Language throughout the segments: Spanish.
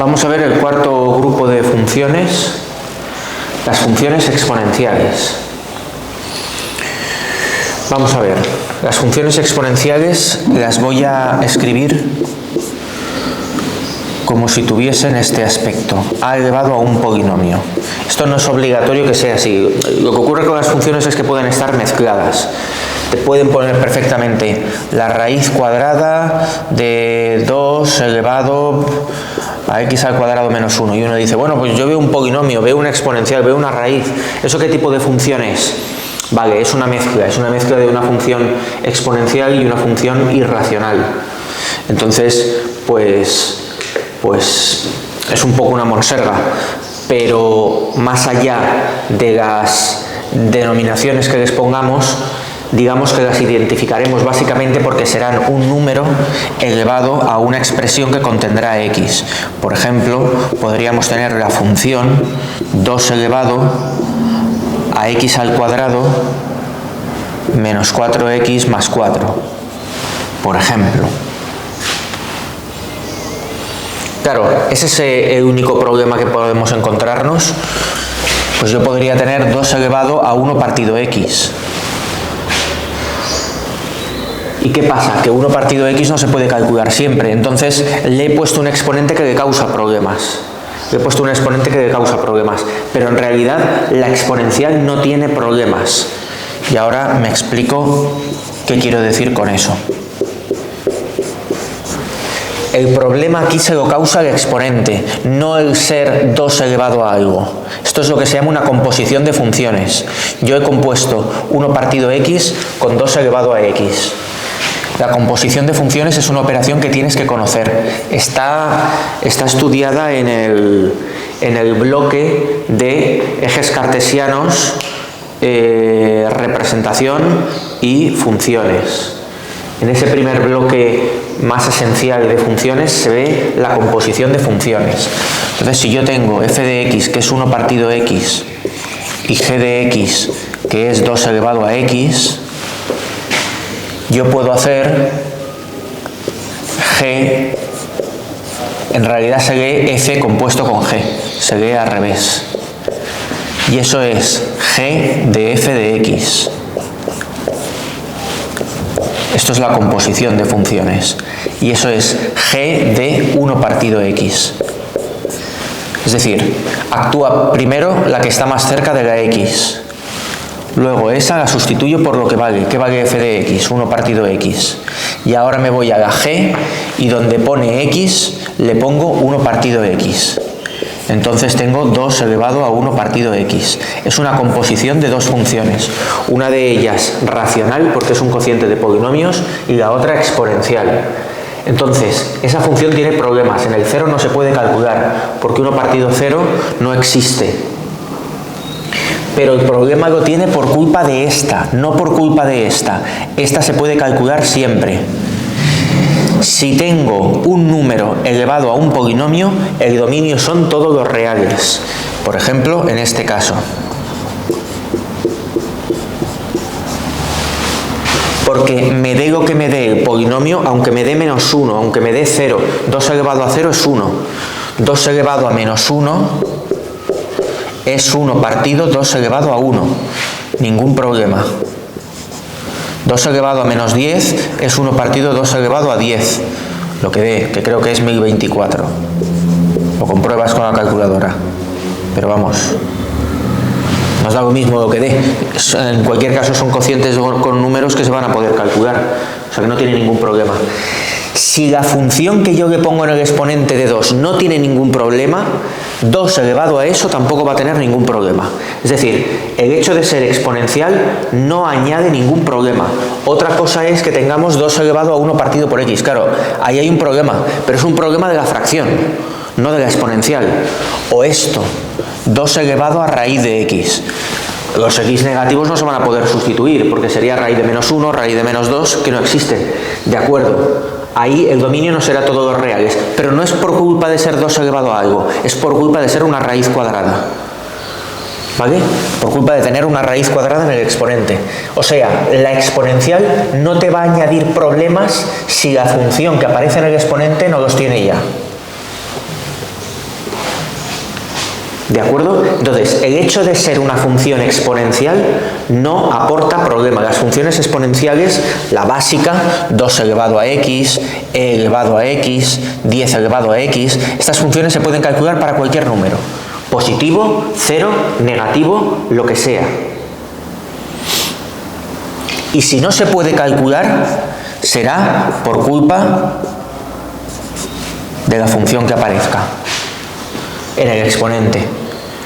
Vamos a ver el cuarto grupo de funciones, las funciones exponenciales. Vamos a ver, las funciones exponenciales las voy a escribir como si tuviesen este aspecto, a elevado a un polinomio. Esto no es obligatorio que sea así. Lo que ocurre con las funciones es que pueden estar mezcladas. Te pueden poner perfectamente la raíz cuadrada de 2 elevado a x al cuadrado menos 1. Y uno dice, bueno, pues yo veo un polinomio, veo una exponencial, veo una raíz. ¿Eso qué tipo de función es? Vale, es una mezcla de una función exponencial y una función irracional. Entonces, pues es un poco una monserga, pero más allá de las denominaciones que les pongamos, digamos que las identificaremos básicamente porque serán un número elevado a una expresión que contendrá x. Por ejemplo, podríamos tener la función 2 elevado a x al cuadrado menos 4x más 4, por ejemplo. Claro, ese es el único problema que podemos encontrarnos. Pues yo podría tener 2 elevado a 1 partido x. ¿Y qué pasa? Que 1 partido x no se puede calcular siempre. Entonces le he puesto un exponente que le causa problemas. Pero en realidad la exponencial no tiene problemas. Y ahora me explico qué quiero decir con eso. El problema aquí se lo causa el exponente, no el ser 2 elevado a algo. Esto es lo que se llama una composición de funciones. Yo he compuesto 1 partido x con 2 elevado a x. La composición de funciones es una operación que tienes que conocer. Está estudiada en el bloque de ejes cartesianos, representación y funciones. En ese primer bloque más esencial de funciones se ve la composición de funciones. Entonces, si yo tengo f de x, que es 1 partido x, y g de x, que es 2 elevado a x, yo puedo hacer g, en realidad se lee f compuesto con g, se lee al revés. Y eso es g de f de x. Esto es la composición de funciones. Y eso es g de 1 partido x. Es decir, actúa primero la que está más cerca de la x. Luego esa la sustituyo por lo que vale. ¿Qué vale f de x? 1 partido x. Y ahora me voy a la g y donde pone x le pongo 1 partido x. Entonces tengo 2 elevado a 1 partido x. Es una composición de dos funciones. Una de ellas racional, porque es un cociente de polinomios, y la otra exponencial. Entonces, esa función tiene problemas. En el 0 no se puede calcular, porque 1 partido 0 no existe. Pero el problema lo tiene por culpa de esta, no por culpa de esta. Esta se puede calcular siempre. Si tengo un número elevado a un polinomio, el dominio son todos los reales. Por ejemplo, en este caso. Porque me dé lo que me dé el polinomio, aunque me dé menos 1, aunque me dé 0, 2 elevado a 0 es 1. 2 elevado a menos 1 es 1 partido 2 elevado a 1. Ningún problema. 2 elevado a menos 10 es 1 partido 2 elevado a 10. Lo que dé, que creo que es 1024. Lo compruebas con la calculadora. Pero vamos, nos da lo mismo lo que dé. En cualquier caso son cocientes con números que se van a poder calcular. O sea que no tiene ningún problema. Si la función que yo le pongo en el exponente de 2 no tiene ningún problema, 2 elevado a eso tampoco va a tener ningún problema. Es decir, el hecho de ser exponencial no añade ningún problema. Otra cosa es que tengamos 2 elevado a 1 partido por x. Claro, ahí hay un problema, pero es un problema de la fracción, no de la exponencial. O esto, 2 elevado a raíz de x. Los x negativos no se van a poder sustituir, porque sería raíz de menos 1, raíz de menos 2, que no existen. De acuerdo. Ahí el dominio no será todos los reales, pero no es por culpa de ser 2 elevado a algo, es por culpa de ser una raíz cuadrada. ¿Vale? Por culpa de tener una raíz cuadrada en el exponente. O sea, la exponencial no te va a añadir problemas si la función que aparece en el exponente no los tiene ya. ¿De acuerdo? Entonces, el hecho de ser una función exponencial no aporta problema. Las funciones exponenciales, la básica, 2 elevado a x, e elevado a x, 10 elevado a x, estas funciones se pueden calcular para cualquier número. Positivo, cero, negativo, lo que sea. Y si no se puede calcular, será por culpa de la función que aparezca en el exponente.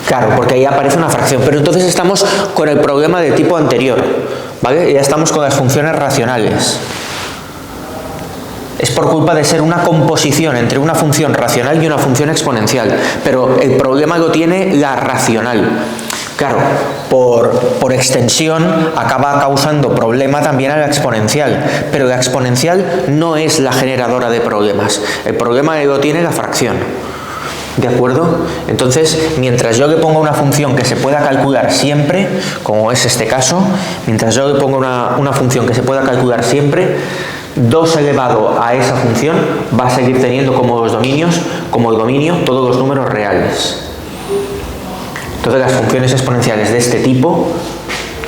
Claro, porque ahí aparece una fracción. Pero entonces estamos con el problema del tipo anterior, ¿vale? Ya estamos con las funciones racionales. Es por culpa de ser una composición entre una función racional y una función exponencial. Pero el problema lo tiene la racional. Claro, por extensión acaba causando problema también a la exponencial, pero la exponencial no es la generadora de problemas. El problema lo tiene la fracción. ¿De acuerdo? Entonces, mientras yo le ponga una función que se pueda calcular siempre, como es este caso, mientras yo le ponga una función que se pueda calcular siempre, 2 elevado a esa función va a seguir teniendo como el dominio todos los números reales. Entonces las funciones exponenciales de este tipo,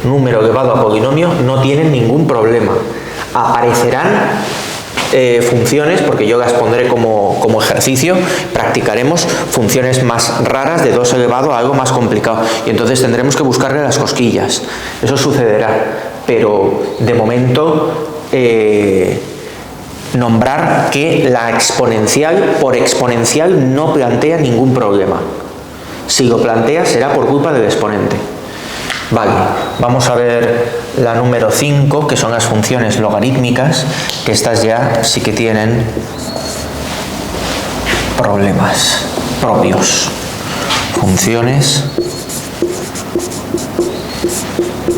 número elevado a polinomio, no tienen ningún problema. Aparecerán funciones, porque yo las pondré como ejercicio, practicaremos funciones más raras de 2 elevado a algo más complicado, y entonces tendremos que buscarle las cosquillas. Eso sucederá, pero de momento nombrar que la exponencial por exponencial no plantea ningún problema. Si lo plantea será por culpa del exponente. Vale, vamos a ver la número 5, que son las funciones logarítmicas, que estas ya sí que tienen problemas propios. Funciones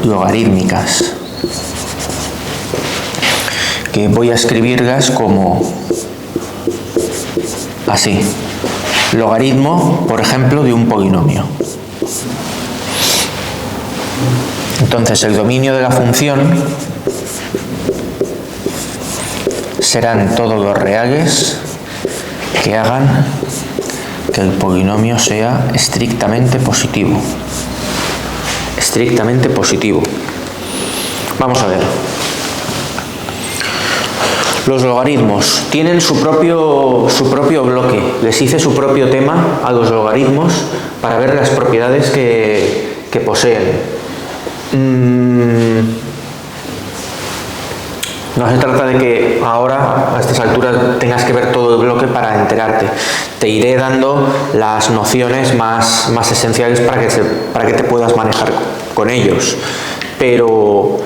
logarítmicas, que voy a escribirlas como así. Logaritmo, por ejemplo, de un polinomio. Entonces, el dominio de la función serán todos los reales que hagan que el polinomio sea estrictamente positivo. Estrictamente positivo. Vamos a ver. Los logaritmos tienen su propio bloque. Les hice su propio tema a los logaritmos para ver las propiedades que poseen. No se trata de que ahora, a estas alturas, tengas que ver todo el bloque para enterarte. Te iré dando las nociones más esenciales para que te puedas manejar con ellos. Pero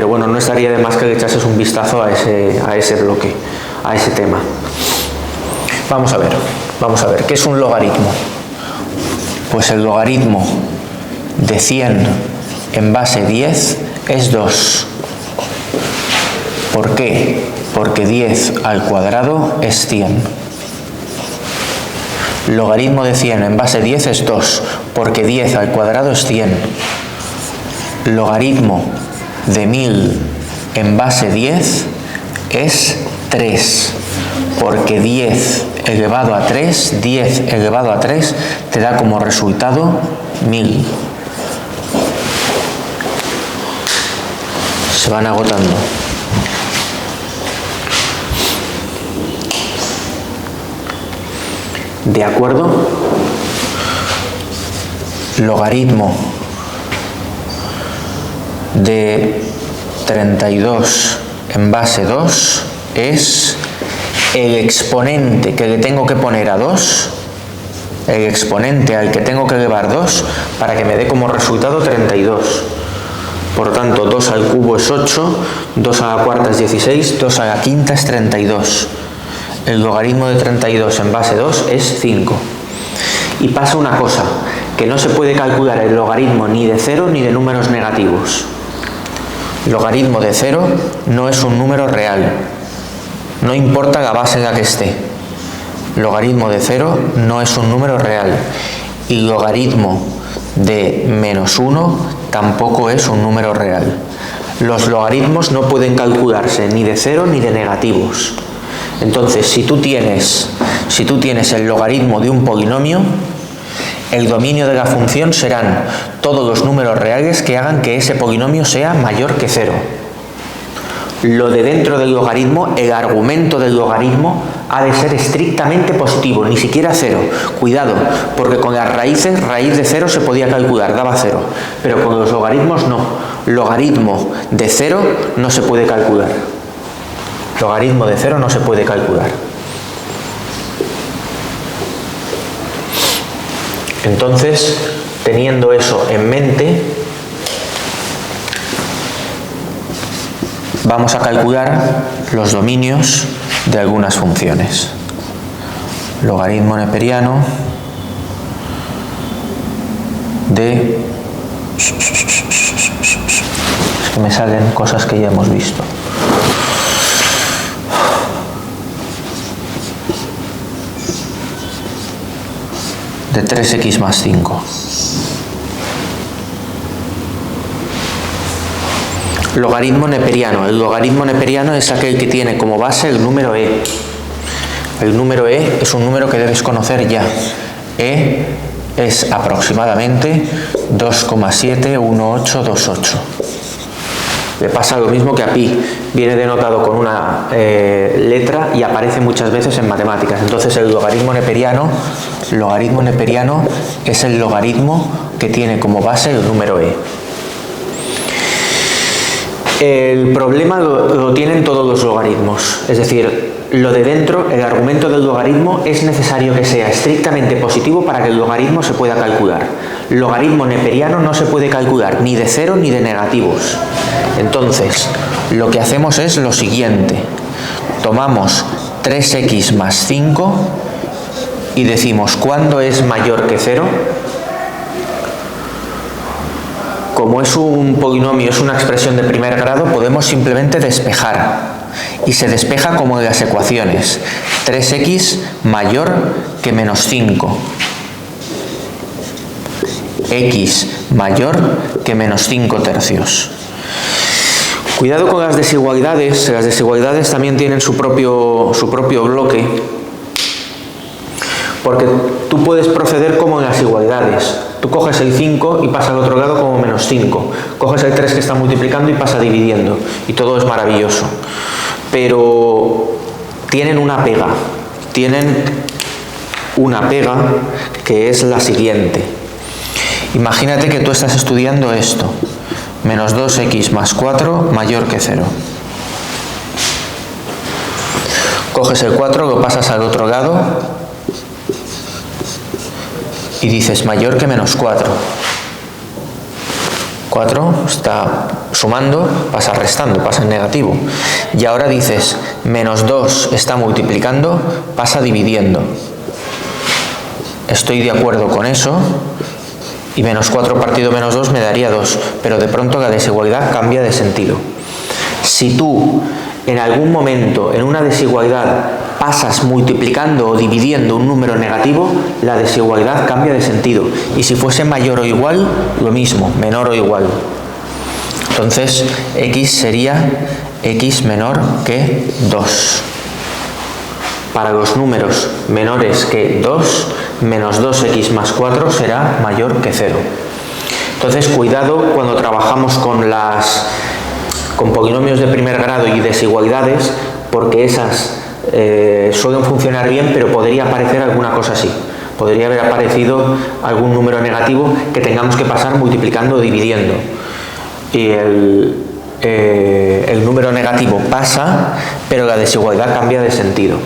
bueno, no estaría de más que le echases un vistazo a ese bloque, a ese tema. Vamos a ver, ¿qué es un logaritmo? Pues el logaritmo de 100 en base 10 es 2. ¿Por qué? Porque 10 al cuadrado es 100. Logaritmo de 100 en base 10 es 2, porque 10 al cuadrado es 100. Logaritmo de 1000 en base 10 es 3, porque 10 elevado a 3 te da como resultado 1000. Se van agotando. ¿De acuerdo? Logaritmo de 32 en base 2 es el exponente que le tengo que poner a 2, el exponente al que tengo que elevar 2 para que me dé como resultado 32. Por tanto, 2 al cubo es 8, 2 a la cuarta es 16, 2 a la quinta es 32. El logaritmo de 32 en base 2 es 5. Y pasa una cosa, que no se puede calcular el logaritmo ni de 0 ni de números negativos. Logaritmo de 0 no es un número real, no importa la base en la que esté. Logaritmo de 0 no es un número real. Y logaritmo de menos 1 tampoco es un número real. Los logaritmos no pueden calcularse ni de 0 ni de negativos. Entonces, si tú tienes el logaritmo de un polinomio, El dominio de la función serán todos los números reales que hagan que ese polinomio sea mayor que 0. Lo de dentro del logaritmo, el argumento del logaritmo, ha de ser estrictamente positivo, ni siquiera 0. Cuidado, porque con las raíces, raíz de 0 se podía calcular, daba 0. Pero con los logaritmos no. Logaritmo de 0 no se puede calcular. Logaritmo de 0 no se puede calcular. Entonces, teniendo eso en mente, vamos a calcular los dominios de algunas funciones. Logaritmo neperiano de... Es que me salen cosas que ya hemos visto. De 3x más 5. Logaritmo neperiano. El logaritmo neperiano es aquel que tiene como base el número e. El número e es un número que debes conocer ya. E es aproximadamente 2,71828. Le pasa lo mismo que a pi. Viene denotado con una letra y aparece muchas veces en matemáticas. Entonces el logaritmo neperiano es el logaritmo que tiene como base el número e. El problema lo tienen todos los logaritmos, es decir, lo de dentro, el argumento del logaritmo, es necesario que sea estrictamente positivo para que el logaritmo se pueda calcular. Logaritmo neperiano no se puede calcular ni de 0 ni de negativos. Entonces, lo que hacemos es lo siguiente. Tomamos 3x más 5 y decimos, ¿cuándo es mayor que 0? Como es un polinomio, es una expresión de primer grado, podemos simplemente despejar. Y se despeja como de las ecuaciones. 3x mayor que menos 5. X mayor que menos 5 tercios. Cuidado con las desigualdades también tienen su propio bloque, porque tú puedes proceder como en las igualdades. Tú coges el 5 y pasa al otro lado como menos 5. Coges el 3 que está multiplicando y pasa dividiendo. Y todo es maravilloso. Pero tienen una pega. Tienen una pega que es la siguiente. Imagínate que tú estás estudiando esto. Menos 2x más 4 mayor que 0. Coges el 4, lo pasas al otro lado y dices mayor que menos 4. 4 está sumando, pasa restando, pasa en negativo. Y ahora dices menos 2 está multiplicando, pasa dividiendo. Estoy de acuerdo con eso. Y menos 4 partido menos 2 me daría 2. Pero de pronto la desigualdad cambia de sentido. Si tú en algún momento en una desigualdad pasas multiplicando o dividiendo un número negativo, la desigualdad cambia de sentido. Y si fuese mayor o igual, lo mismo, menor o igual. Entonces, x sería x menor que 2. Para los números menores que 2, menos 2x más 4 será mayor que 0. Entonces, cuidado cuando trabajamos con polinomios de primer grado y desigualdades, porque esas suelen funcionar bien, pero podría aparecer alguna cosa así. Podría haber aparecido algún número negativo que tengamos que pasar multiplicando o dividiendo. Y el número negativo pasa, pero la desigualdad cambia de sentido.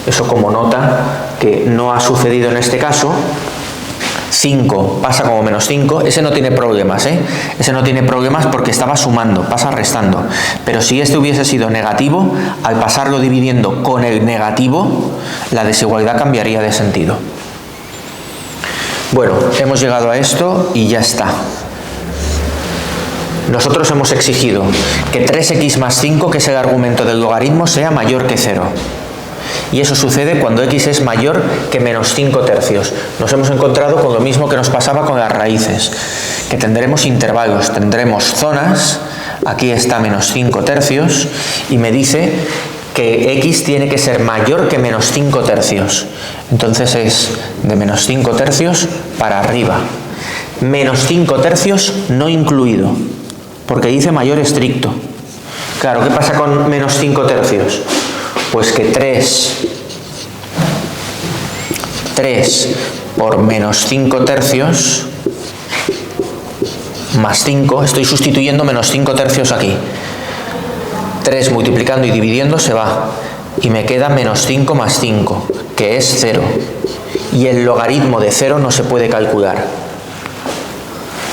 Eso como nota que no ha sucedido en este caso. 5 pasa como menos 5, ese no tiene problemas, ese no tiene problemas porque estaba sumando, pasa restando. Pero si este hubiese sido negativo, al pasarlo dividiendo con el negativo, la desigualdad cambiaría de sentido. Bueno, hemos llegado a esto y ya está. Nosotros hemos exigido que 3x más 5, que es el argumento del logaritmo, sea mayor que 0. Y eso sucede cuando x es mayor que menos 5 tercios. Nos hemos encontrado con lo mismo que nos pasaba con las raíces, que tendremos intervalos, tendremos zonas. Aquí está menos 5 tercios y me dice que x tiene que ser mayor que menos 5 tercios. Entonces es de menos 5 tercios para arriba. Menos 5 tercios no incluido, porque dice mayor estricto. Claro, ¿qué pasa con menos 5 tercios? Pues que 3 por menos 5 tercios más 5, estoy sustituyendo menos 5 tercios aquí. 3 multiplicando y dividiendo se va, y me queda menos 5 más 5, que es 0. Y el logaritmo de 0 no se puede calcular.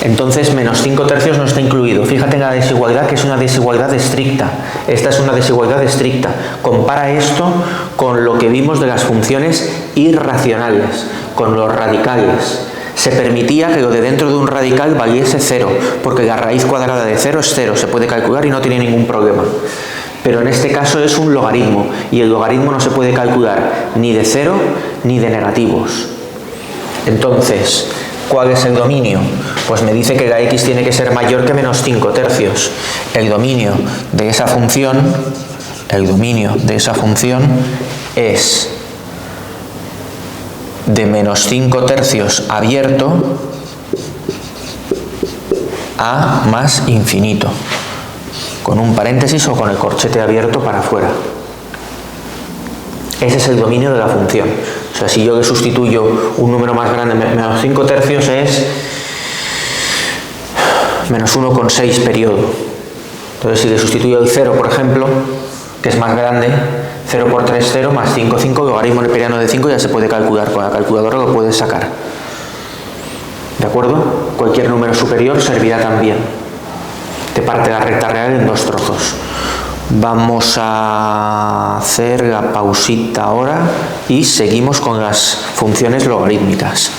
Entonces menos 5 tercios no está incluido. Fíjate en la desigualdad, que es una desigualdad estricta. Esta es una desigualdad estricta. Compara esto con lo que vimos de las funciones irracionales, con los radicales. Se permitía que lo de dentro de un radical valiese 0, porque la raíz cuadrada de 0 es 0, se puede calcular y no tiene ningún problema. Pero en este caso es un logaritmo, y el logaritmo no se puede calcular ni de 0 ni de negativos. Entonces, ¿cuál es el dominio? Pues me dice que la x tiene que ser mayor que menos 5 tercios. El dominio de esa función es de menos 5 tercios abierto a más infinito, con un paréntesis o con el corchete abierto para afuera. Ese es el dominio de la función. O sea, si yo le sustituyo un número más grande, menos 5 tercios es menos 1,6 periodo. Entonces, si le sustituyo el 0, por ejemplo, que es más grande, 0 por 3, 0, más 5, 5, logaritmo neperiano de 5 ya se puede calcular, con la calculadora lo puedes sacar. ¿De acuerdo? Cualquier número superior servirá también. Te parte la recta real en 2 trozos. Vamos a hacer la pausita ahora y seguimos con las funciones logarítmicas.